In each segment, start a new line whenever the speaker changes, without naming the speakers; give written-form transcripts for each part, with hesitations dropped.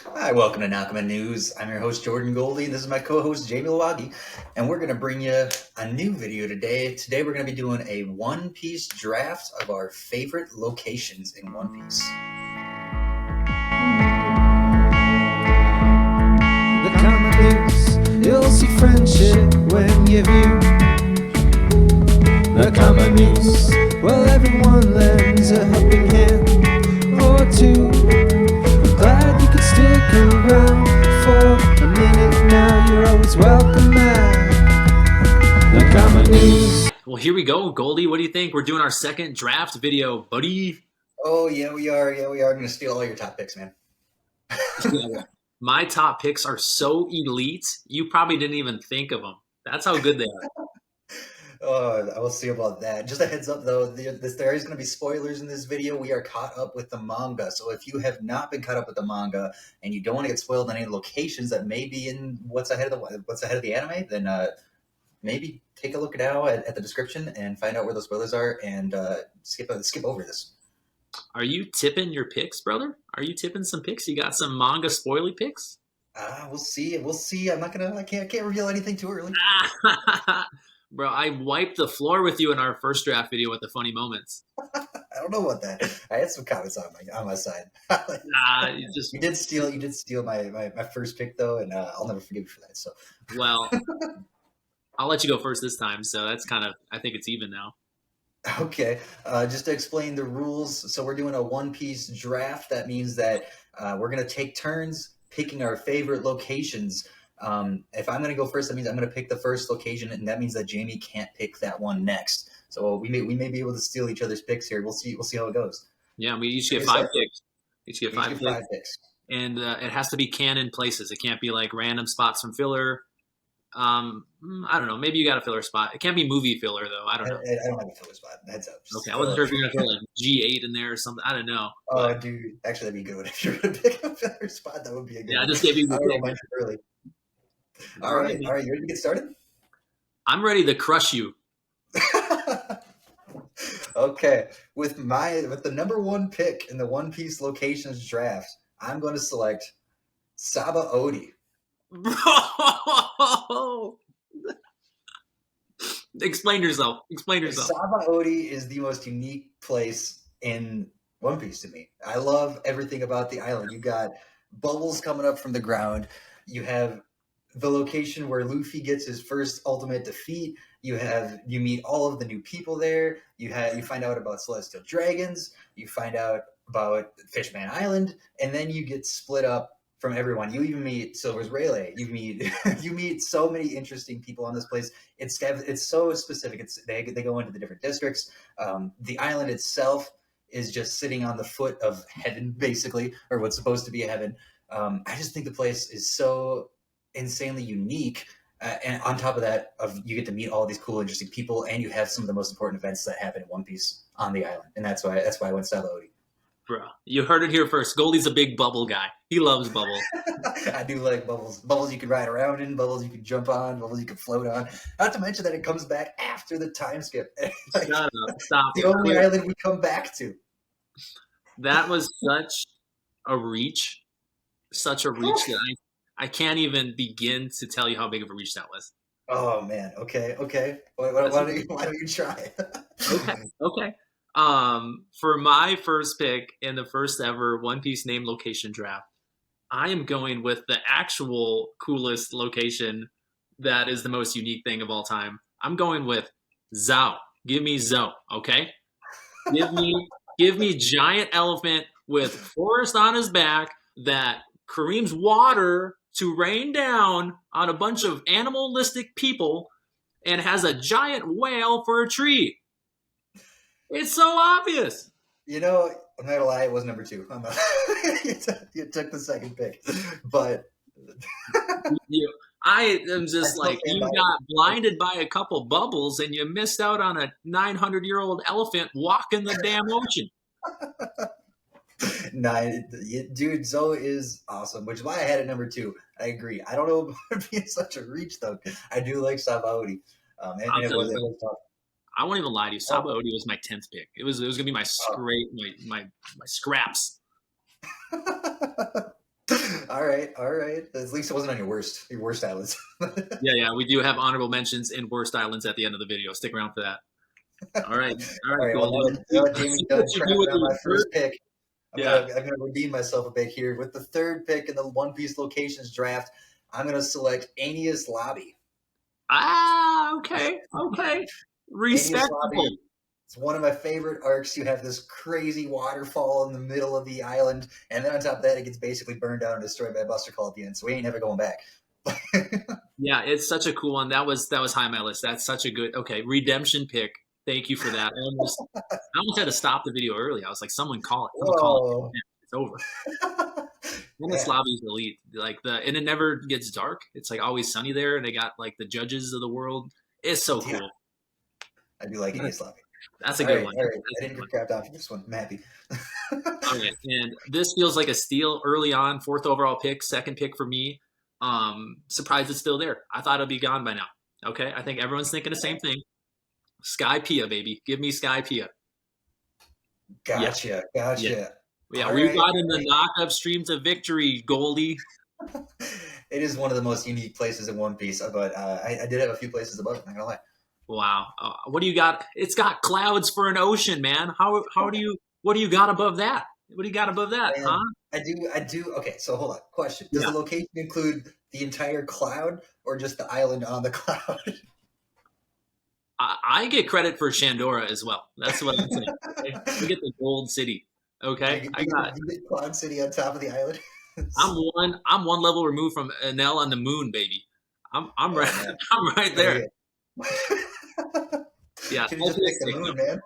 Hi, welcome to Nakama News. I'm your host, Jordan Goldie, and this is my co-host, Jamie Lawagi, and we're going to bring you a new video today. Today, we're going to be doing a One Piece draft of our favorite locations in One Piece.
Nakama News, you'll see friendship when you view Nakama News. Well, everyone lends a helping hand or two. I'm glad you could stick around for a minute now. You're always welcome back. Nakama News.
Well, here we go, Goldie. What do you think? We're doing our second draft video, buddy.
Oh, yeah, we are. Yeah, we are going to steal all your top picks, man.
My top picks are so elite, you probably didn't even think of them. That's how good they are.
I will see about that. Just a heads up, though, there is going to be spoilers in this video. We are caught up with the manga, so if you have not been caught up with the manga and you don't want to get spoiled on any locations that may be in what's ahead of the anime, then maybe take a look now at the description and find out where the spoilers are and skip over this.
Are you tipping your picks, brother? Are you tipping some picks? You got some manga spoily picks?
We'll see. We'll see. I can't reveal anything too early.
Bro, I wiped the floor with you in our first draft video with the funny moments.
I don't know about that. I had some comments on my side. You did steal my first pick though, and I'll never forgive you for that. So,
well, I'll let you go first this time. So that's I think it's even now.
Okay, just to explain the rules. So we're doing a One Piece draft. That means that we're gonna take turns picking our favorite locations. If I'm going to go first, that means I'm going to pick the first location, and that means that Jamie can't pick that one next. So we may be able to steal each other's picks here. We'll see how it goes.
Yeah, we each get five picks. Each get five
picks.
And it has to be canon places. It can't be like random spots from filler. I don't know. Maybe you got a filler spot. It can't be movie filler though. I don't know.
I don't have a filler spot. Heads up.
Okay, I wasn't sure if you're gonna throw like G8 in there or something. I don't know.
Oh, dude, actually, that'd be good. If you're gonna pick a filler spot, that would be a good.
Yeah, I just gave you the pick
early. All right. You ready to get started?
I'm ready to crush you.
Okay, with the number one pick in the One Piece locations draft, I'm going to select Sabaody.
Bro, explain yourself.
Sabaody is the most unique place in One Piece to me. I love everything about the island. You got bubbles coming up from the ground. You have the location where Luffy gets his first ultimate defeat. You meet all of the new people there. You find out about celestial dragons. You find out about Fishman Island, and then you get split up from everyone. You even meet Silver's Rayleigh. You meet so many interesting people on this place. It's so specific. They go into the different districts. The island itself is just sitting on the foot of heaven, basically, or what's supposed to be a heaven. I just think the place is so insanely unique, and on top of that, you get to meet all these cool, interesting people, and you have some of the most important events that happen in One Piece on the island, and that's why I went Sabaody.
Bro, you heard it here first. Goldie's a big bubble guy. He loves bubbles.
I do like bubbles. Bubbles you can ride around in, bubbles you can jump on, bubbles you can float on. Not to mention that it comes back after the time skip.
Shut up. Stop.
The only island we come back to.
That was such a reach that I can't even begin to tell you how big of a reach that was.
Oh man. Okay. Why don't you try?
Okay. For my first pick in the first ever One Piece name location draft, I am going with the actual coolest location that is the most unique thing of all time. I'm going with Zou. Give me Zou, okay? Give me giant elephant with forest on his back that creams water to rain down on a bunch of animalistic people and has a giant whale for a tree. It's so obvious.
You know, I'm not gonna lie, it was number two. You took the second pick, but
I am just like, you got blinded by a couple bubbles and you missed out on a 900-year-old elephant walking the damn ocean.
Nah, dude, Zou is awesome, which is why I had it number two. I agree. I don't know about it being such a reach though. I do like Sabaody, and it was tough.
I won't even lie to you. Sabaody was my 10th pick. It was gonna be my scraps.
All right, all right. At least it wasn't on your worst islands.
Yeah. We do have honorable mentions in worst islands at the end of the video. Stick around for that. All
All
right,
right. Well,
Goldie.
now that Jamie's
See
done
what you do
crapping
with
on
your
my
third.
first pick,
Yeah.
I'm gonna redeem myself a bit here with the third pick in the One Piece locations draft. I'm gonna select Aeneas Lobby.
Okay.
Aeneas
Respectable.
Lobby. It's one of my favorite arcs. You have this crazy waterfall in the middle of the island, and then on top of that, it gets basically burned down and destroyed by Buster Call at the end. So we ain't never going back.
Yeah, it's such a cool one. That was high on my list. That's such a good redemption pick. Thank you for that. I almost had to stop the video early. I was like, someone call it. Someone call it.
Whoa.
It's over. And the
Yeah.
Slavi's elite. And it never gets dark. It's like always sunny there, and they got like the judges of the world. It's so cool.
Yeah. I do like Aeneas Lobby.
That's a good one.
All right.
That's
I
a
didn't
good
get crapped out for this one. I'm happy.
Okay, and this feels like a steal early on, fourth overall pick, second pick for me. Surprised it's still there. I thought it'd be gone by now. Okay, I think everyone's thinking the same thing. Skypiea, baby, give me Skypiea.
Gotcha.
Yeah,
All
we
right.
got in the knock-up stream to victory, Goldie.
It is one of the most unique places in One Piece, but I did have a few places above it. Not gonna lie.
Wow, what do you got? It's got clouds for an ocean, man. What do you got above that? What do you got above that?
Man,
Huh?
I do. Okay, so hold on. Question: Does the location include the entire cloud, or just the island on the cloud?
I get credit for Shandora as well. That's what I'm saying. Okay? We get the Gold City. Okay, I got.
You get Cloud City on top of the island.
I'm one level removed from Enel on the moon, baby. I'm right.
man.
I'm right there. Yeah,
Should have just picked the moon, man.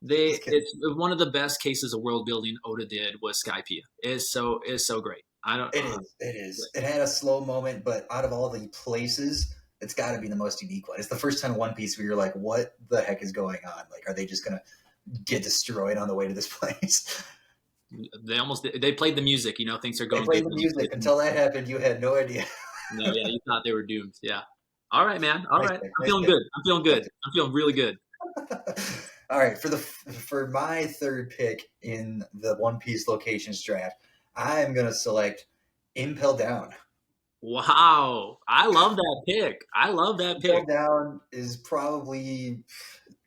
it's one of the best cases of world building Oda did was Skypiea. It's so great.
It is. It had a slow moment, but out of all the places, it's got to be the most unique one. It's the first time in One Piece where you're like, what the heck is going on? Like, are they just going to get destroyed on the way to this place?
They played the music, things are
They
going
played
good.
the music. Until that happened, you had no idea.
No, yeah, you thought they were doomed. Yeah. All right, man. All
Nice
right.
pick,
I'm
nice
feeling
pick.
good. I'm feeling good. I'm feeling really good.
All right, for my third pick in the One Piece locations draft, I am going to select Impel Down.
Wow. I love that pick. I love that
Impel
pick.
Down is probably,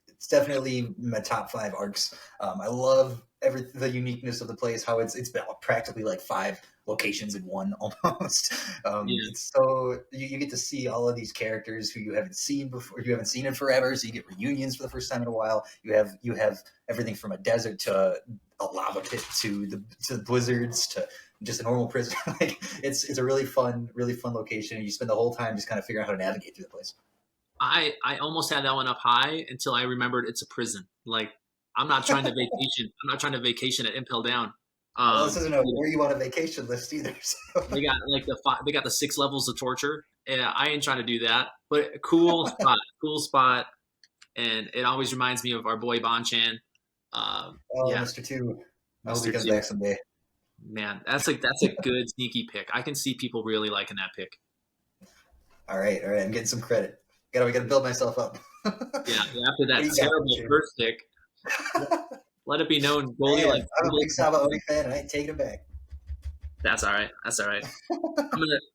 it's definitely my top 5 arcs. I love the uniqueness of the place, how it's practically like 5 locations in one almost. It's so you get to see all of these characters who you haven't seen before, you haven't seen in forever, so you get reunions for the first time in a while. You have everything from a desert to a lava pit to the blizzards to just a normal prison. Like it's a really fun location, and you spend the whole time just kind of figuring out how to navigate through the place.
I almost had that one up high until I remembered it's a prison. Like I'm not trying to vacation. I'm not trying to vacation at Impel Down.
Well, this isn't where you want a vacation list either. So.
They got like they got the 6 levels of torture. Yeah, I ain't trying to do that. But cool spot, and it always reminds me of our boy Bonchan.
Mr. Two. I hope he comes back someday.
Man, that's a good sneaky pick. I can see people really liking that pick.
All right. I'm getting some credit. We gotta build myself up.
Yeah, after that terrible first pick. Let it be known, Goldie.
I'm a big Saba Oni fan, and I ain't taking it back.
That's all right.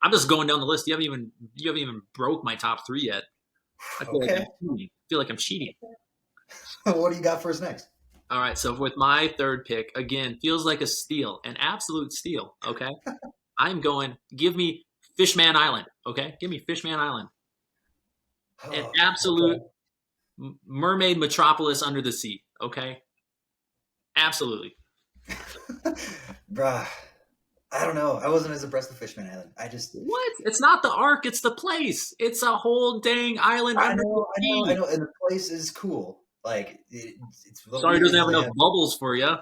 I'm just going down the list. You haven't even broke my top 3 yet. I feel like I'm cheating.
What do you got for us next?
All right. So with my third pick, again, feels like a steal, an absolute steal. Okay, I'm going. Give me Fishman Island. Okay, give me Fishman Island. An absolute mermaid metropolis under the sea. Okay. Absolutely.
Bruh. I don't know. I wasn't as impressed with Fishman Island.
What? It's not the arc, it's the place. It's a whole dang island under the sea.
I know, and the place is cool. Like it's
sorry, it doesn't have enough bubbles for you.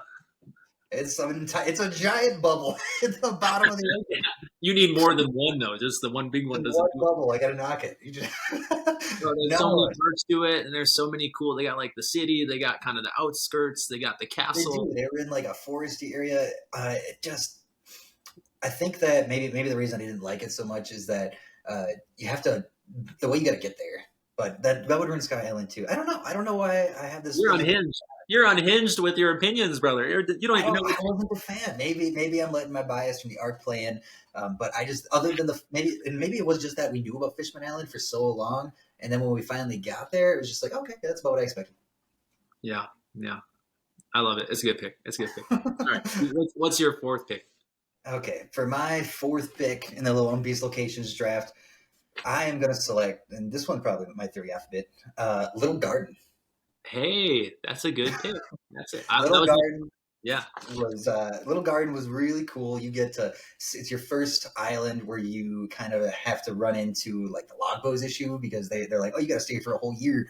It's a giant bubble at the bottom of the ocean.
You need more than one though. Just the one big one doesn't.
One bubble, I gotta knock it. You just
there's so many parts to it, and there's so many cool. They got like the city, they got kind of the outskirts, they got the castle.
They were in like a foresty area. I think that maybe the reason I didn't like it so much is that you have to the way you got to get there But that would ruin Sky Island too. I don't know why I have this
You're
feeling.
unhinged. You're unhinged with your opinions, brother. You don't even know.
I wasn't a fan. Maybe I'm letting my bias from the arc play in. But I just, other than maybe it was just that we knew about Fishman Island for so long, and then when we finally got there, it was just like, okay, that's about what I expected.
Yeah, yeah. I love it. It's a good pick. It's a good pick. All right. What's your fourth pick?
Okay, for my fourth pick in the One Piece locations draft, I am going to select, and this one probably might throw you off a bit, Little Garden.
Hey, that's a good pick. That's it. Yeah.
Little Garden was really cool. You get to, it's your first island where you kind of have to run into like the log pose issue because they're like, oh, you got to stay for a whole year.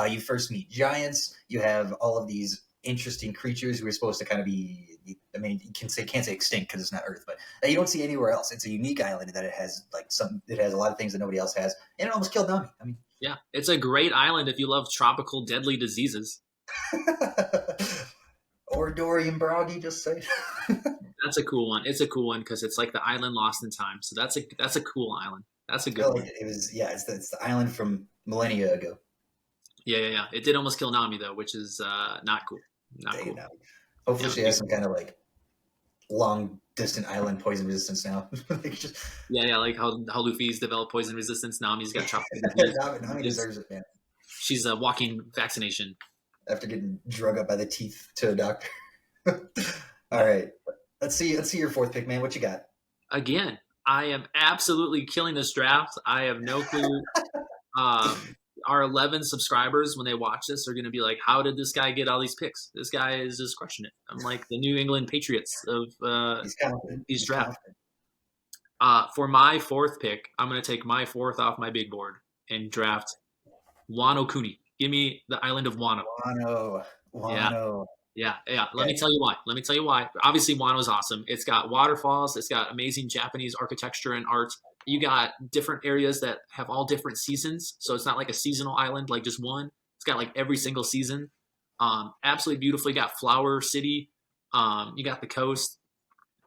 You first meet giants. You have all of these interesting creatures who are supposed to kind of be, I mean, you can't say extinct because it's not Earth, but you don't see anywhere else. It's a unique island that it has a lot of things that nobody else has, and it almost killed Nami. I mean,
yeah, it's a great island if you love tropical deadly diseases.
Or Dorian Broggy, just say.
That's a cool one. It's a cool one because it's like the island lost in time. So that's a cool island. That's a good one.
It was, yeah, it's the island from millennia ago.
Yeah. It did almost kill Nami though, which is not cool. Not cool.
Hopefully she has some kind of like long distant island poison resistance now.
Like how Luffy's developed poison resistance. Nami's got chocolate.
Nami deserves it, man.
She's a walking vaccination.
After getting drug up by the teeth to a doctor. All right. Let's see your fourth pick, man. What you got?
Again, I am absolutely killing this draft. I have no clue. Our 11 subscribers, when they watch this, are going to be like, how did this guy get all these picks? This guy is just crushing it. I'm like the New England Patriots of these drafts. For my fourth pick, I'm going to take my fourth off my big board and draft Wano Kuni. Give me the island of Wano.
Wano.
Yeah. Let me tell you why. Obviously, Wano's awesome. It's got waterfalls. It's got amazing Japanese architecture and art. You got different areas that have all different seasons. So it's not like a seasonal island, like just one. It's got like every single season. Absolutely beautiful. You got Flower City. You got the coast.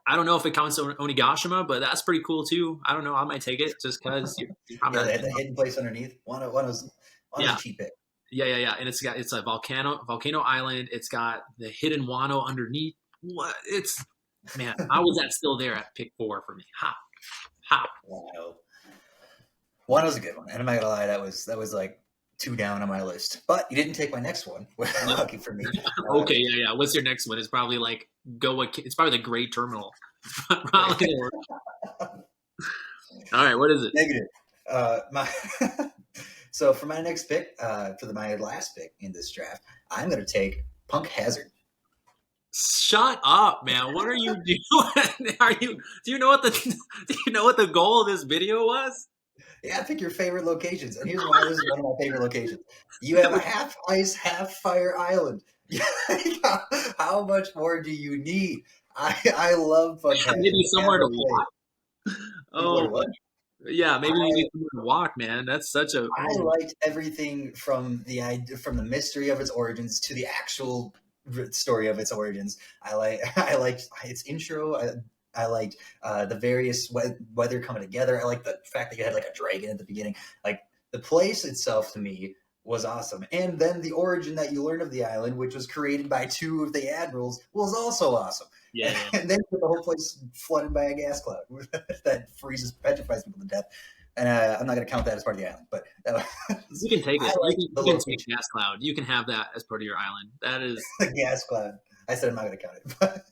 I don't know if it counts Onigashima, but that's pretty cool too. I don't know. I might take it just because you're probably
the hidden place underneath. Wano's a cheap pick.
Yeah, and it's a volcano island. It's got the hidden Wano underneath. What? How was that still there at pick 4 for me? Ha.
Wano's a good one, and I'm not gonna lie, that was like 2 down on my list. But you didn't take my next one. Lucky for me.
Okay, yeah. What's your next one? It's probably like it's probably the Great Terminal. All right, what is it?
Negative. So for my next pick, my last pick in this draft, I'm going to take Punk Hazard.
Shut up, man! What are you doing? Do you know what the goal of this video was?
Yeah, pick your favorite locations, and here's why this is one of my favorite locations. You have a half ice, half fire island. How much more do you need? I love Punk Hazard.
Maybe somewhere to walk. Oh, what? Yeah, maybe you need to walk, man. That's such a.
I liked everything from the mystery of its origins to the actual story of its origins. I liked its intro. I liked the various weather coming together. I liked the fact that you had like a dragon at the beginning. Like the place itself to me was awesome, and then the origin that you learn of the island, which was created by 2 of the admirals, was also awesome.
Yeah.
And then the whole place flooded by a gas cloud that petrifies people to death. And I'm not going to count that as part of the island, but
you can take it. You can take gas cloud. You can have that as part of your island. That is
the gas cloud. I said I'm not going to count it, but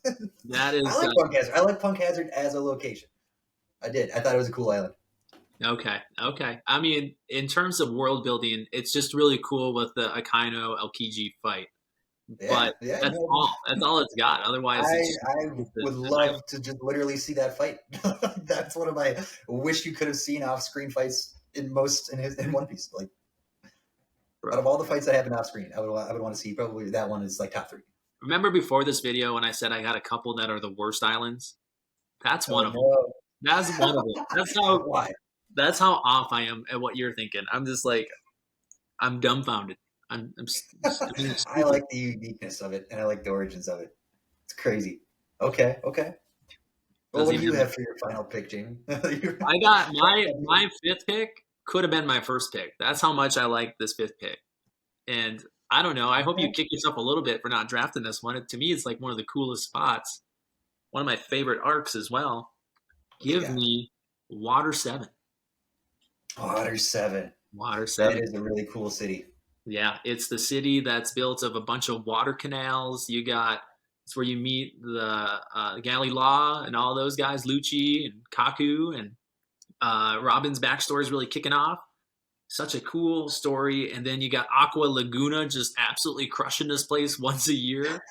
that is.
I like Punk Hazard. I like Punk Hazard as a location. I did. I thought it was a cool island.
Okay. I mean, in terms of world building, it's just really cool with the Akainu Aokiji fight. But that's all it's got. Otherwise,
I would love to just literally see that fight. That's one of my wish you could have seen off-screen fights in One Piece. Like, out of all the fights that happen off-screen, I would want to see probably that one is like top 3.
Remember before this video when I said I got a couple that are the worst islands? That's one of them. That's one of them. That's how off I am at what you're thinking. I'm just like, I'm dumbfounded.
I like the uniqueness of it, and I like the origins of it. It's crazy. Okay. Well, what do you have for your final pick, Jamie?
I got my 5th pick. could have been my first pick. That's how much I like this fifth pick. And I don't know. I hope you kick yourself a little bit for not drafting this one. To me, it's like one of the coolest spots. One of my favorite arcs as well. Give me Water 7.
Water 7.
Water 7.
That is a really cool city.
Yeah, it's the city that's built of a bunch of water canals. It's where you meet the Galley Law and all those guys, Lucci and Kaku, and Robin's backstory is really kicking off. Such a cool story. And then you got Aqua Laguna just absolutely crushing this place once a year.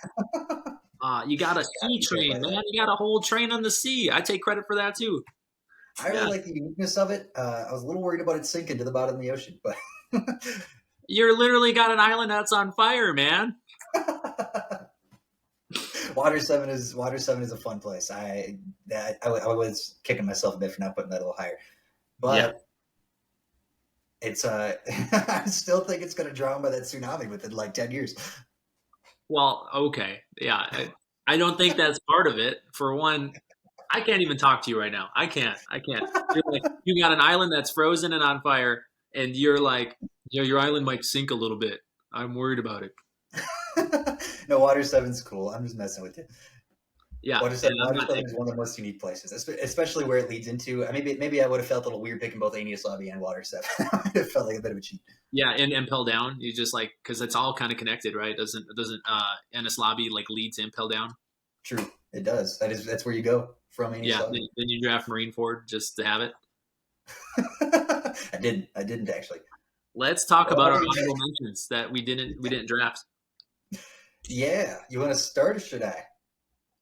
You got a sea train, man. You got a whole train on the sea. I take credit for that too.
I really like the uniqueness of it. I was a little worried about it sinking to the bottom of the ocean, but
you're literally got an island that's on fire, man.
Water 7 is a fun place. I was kicking myself a bit for not putting that a little higher, but it's I still think it's going to drown by that tsunami within like 10 years.
Well, okay, yeah, I don't think that's part of it. For one, I can't even talk to you right now. I can't. You got an island that's frozen and on fire, and you're like, your island might sink a little bit. I'm worried about it.
No, Water 7's cool. I'm just messing with you.
Yeah,
Water 7 is one of the most unique places, especially where it leads into. Maybe I would have felt a little weird picking both Aeneas Lobby and Water 7. It felt like a bit of a cheat.
Yeah, and Impel Down. You just like, because it's all kind of connected, right? Doesn't Aeneas Lobby like lead to Impel Down?
True, it does. That's where you go from Aeneas Lobby.
Then you draft Marineford just to have it.
I didn't actually.
Let's talk about our honorable mentions that we didn't draft.
Yeah, you want to start or should I?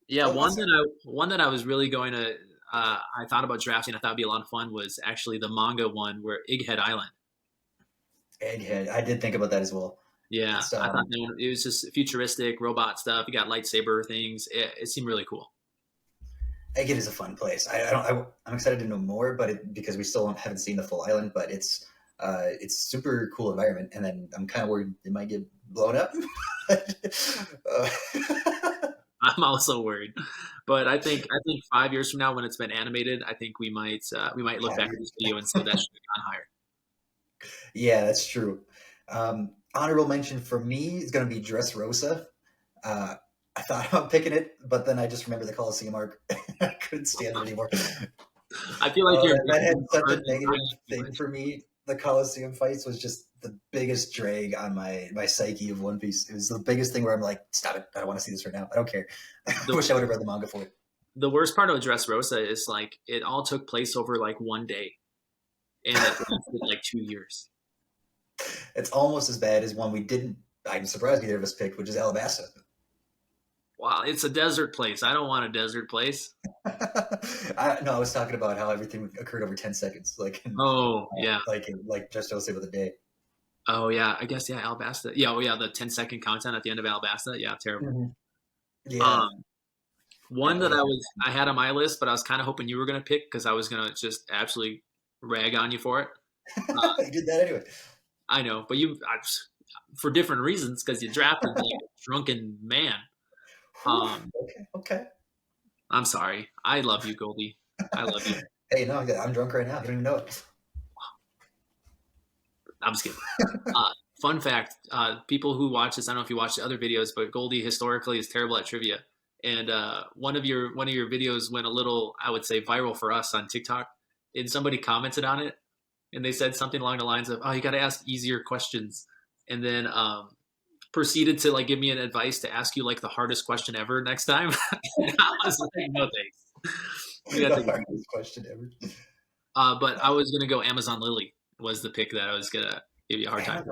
Yeah, one that I was really going to I thought about drafting. I thought it'd be a lot of fun was actually the manga one where Egghead Island.
Egghead, I did think about that as well.
Yeah, I thought it was just futuristic robot stuff. You got lightsaber things. It seemed really cool.
Egghead is a fun place. I'm excited to know more, but because we still haven't seen the full island, but it's super cool environment. And then I'm kind of worried it might get blown up.
I'm also worried, but I think 5 years from now, when it's been animated, I think we might look back at this video and say that should have gone higher.
Yeah, that's true. Honorable mention for me is going to be Dressrosa. I thought about picking it, but then I just remember the Coliseum arc. I couldn't stand it anymore.
I feel like
that had such a negative thing for me. The Coliseum fights was just the biggest drag on my psyche of One Piece. It was the biggest thing where I'm like, stop it. I don't want to see this right now. I don't care. I wish I would have read the manga for it.
The worst part of Dressrosa is like it all took place over like one day, and it lasted like 2 years.
It's almost as bad as one we didn't. I'm surprised neither of us picked, which is Alabasta.
Wow, it's a desert place. I don't want a desert place.
I was talking about how everything occurred over 10 seconds. Like just I'll say with a day.
Oh yeah, I guess Alabasta. Yeah, the 10-second content at the end of Alabasta. Yeah, terrible.
Mm-hmm. Yeah.
One that I had on my list, but I was kind of hoping you were going to pick because I was going to just absolutely rag on you for it.
You did that anyway.
I know, but for different reasons because you drafted like a drunken man.
Okay.
I'm sorry. I love you, Goldie. I love you.
Hey, no, I'm drunk right now. You don't even know it.
I'm just kidding. Fun fact, people who watch this, I don't know if you watch the other videos, but Goldie historically is terrible at trivia. And one of your videos went a little, I would say, viral for us on TikTok. And somebody commented on it. And they said something along the lines of, oh, you got to ask easier questions. And then proceeded to like give me an advice to ask you like the hardest question ever next time. I was like, no thanks.
The hardest question ever.
But I was gonna go Amazon Lily was the pick that I was gonna give you a hard time.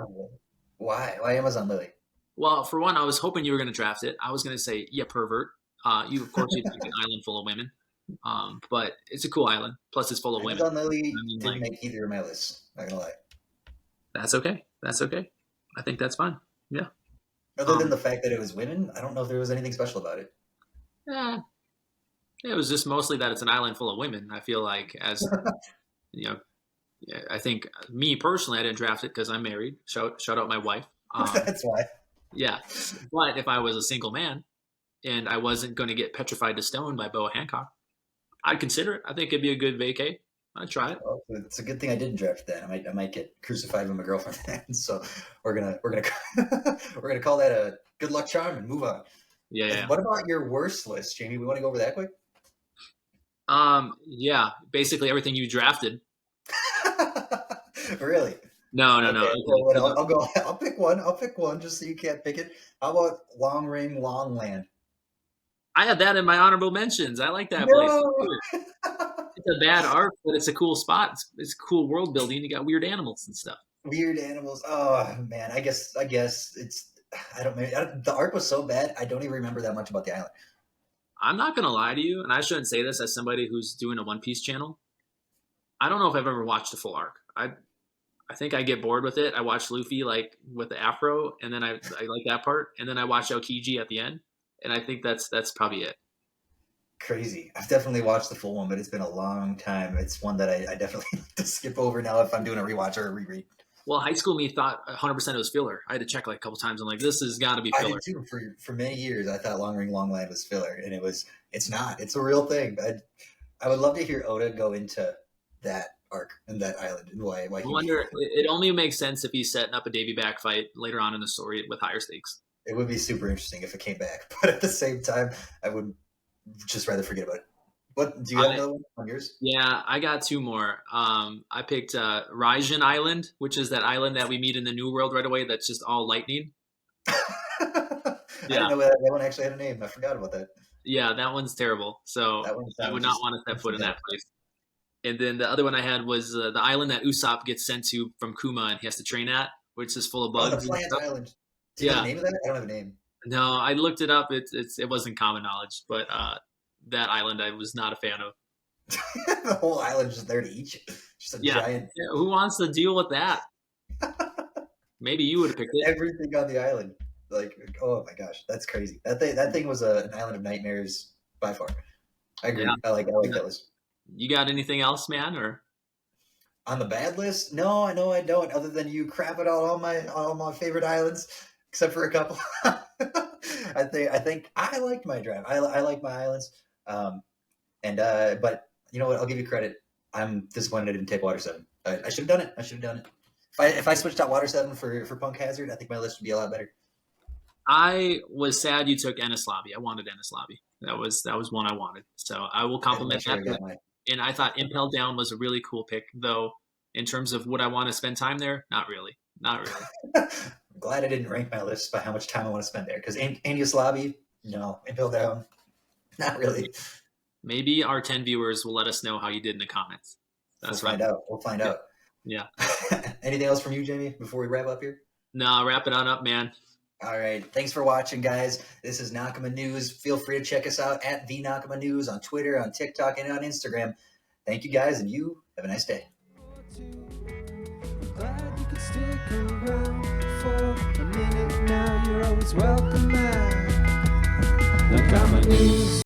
Why Amazon Lily?
Well, for one, I was hoping you were gonna draft it. I was gonna say, yeah, pervert. You of course you pick an island full of women. But it's a cool island. Plus it's full of women.
Amazon Lily didn't make either of my lists. Not gonna lie. That's
okay. I think that's fine. Yeah.
Other than the fact that it was women, I don't know if there was anything special about it.
Yeah, it was just mostly that it's an island full of women. I feel like, as you know, I think me personally, I didn't draft it because I'm married. Shout out my wife.
That's why.
Yeah, but if I was a single man and I wasn't going to get petrified to stone by Boa Hancock, I'd consider it. I think it'd be a good vacay. I'd try it.
Well, it's a good thing I didn't draft that. I might get crucified with my girlfriend then. So we're gonna we're gonna call that a good luck charm and move on.
Yeah, yeah.
What about your worst list, Jamie? We want to go over that quick.
Yeah. Basically everything you drafted.
Really?
No.
Okay, well, I'll go. I'll pick one. I'll pick one just so you can't pick it. How about Long Ring Long Land?
I had that in my honorable mentions. I like that
No.
place. It's a bad arc, but it's a cool spot. It's cool world building. You got weird animals and stuff.
Weird animals. Oh man, I guess it's. I don't. The art was so bad. I don't even remember that much about the island.
I'm not gonna lie to you, and I shouldn't say this as somebody who's doing a One Piece channel. I don't know if I've ever watched a full arc. I think I get bored with it. I watch Luffy like with the afro, and then I like that part, and then I watch Aokiji at the end, and I think that's probably it.
Crazy. I've definitely watched the full one, but it's been a long time. It's one that I definitely like to skip over now if I'm doing a rewatch or a reread.
Well, High School Me thought 100% it was filler. I had to check like a couple times. I'm like, this has got to be
I
filler.
did too. For many years, I thought Long Ring Long Land was filler, and it's not. It's a real thing. I would love to hear Oda go into that arc and that island and why
I
he
wonder. It only makes sense if he's setting up a Davy back fight later on in the story with higher stakes.
It would be super interesting if it came back, but at the same time, I would just rather forget about it. What do you have another one on yours?
Yeah, I got two more. I picked Raijin Island, which is that island that we meet in the New World right away. That's just all lightning.
I didn't know that one actually had a name. I forgot about that.
Yeah, that one's terrible. So I would not want to step foot in that place. And then the other one I had was the island that Usopp gets sent to from Kuma and he has to train at, which is full of bugs.
Oh, the Plant Island. Do you have a name of that? I don't have a name.
No, I looked it up. It wasn't common knowledge, but that island I was not a fan of.
The whole island's just there to eat you. Just a giant.
Yeah, who wants to deal with that? Maybe you would have picked it.
Everything on the island. Like, oh my gosh, that's crazy. That thing was an island of nightmares by far. I agree. Yeah. I like that list.
You got anything else, man? Or
on the bad list? No, I know I don't. Other than you crapping out all my favorite islands, except for a couple. I think I liked my draft. I like my islands. But you know what? I'll give you credit. I'm disappointed I didn't take Water 7. I should have done it. If I switched out Water 7 for Punk Hazard, I think my list would be a lot better.
I was sad you took Enies Lobby. I wanted Enies Lobby. That was one I wanted. So I will compliment that. And I thought Impel Down was a really cool pick, though. In terms of would I want to spend time there? Not really. I'm
glad I didn't rank my list by how much time I want to spend there. Because Enies Lobby, no. Impel Down, not really.
Maybe our 10 viewers will let us know how you did in the comments.
We'll find out.
Yeah.
Anything else from you, Jamie, before we wrap up here?
No, wrap it on up, man.
All right. Thanks for watching, guys. This is Nakama News. Feel free to check us out at The Nakama News on Twitter, on TikTok, and on Instagram. Thank you, guys, and you have a nice day.
Glad you could stick around for a minute now. You're always welcome back. Nakama News.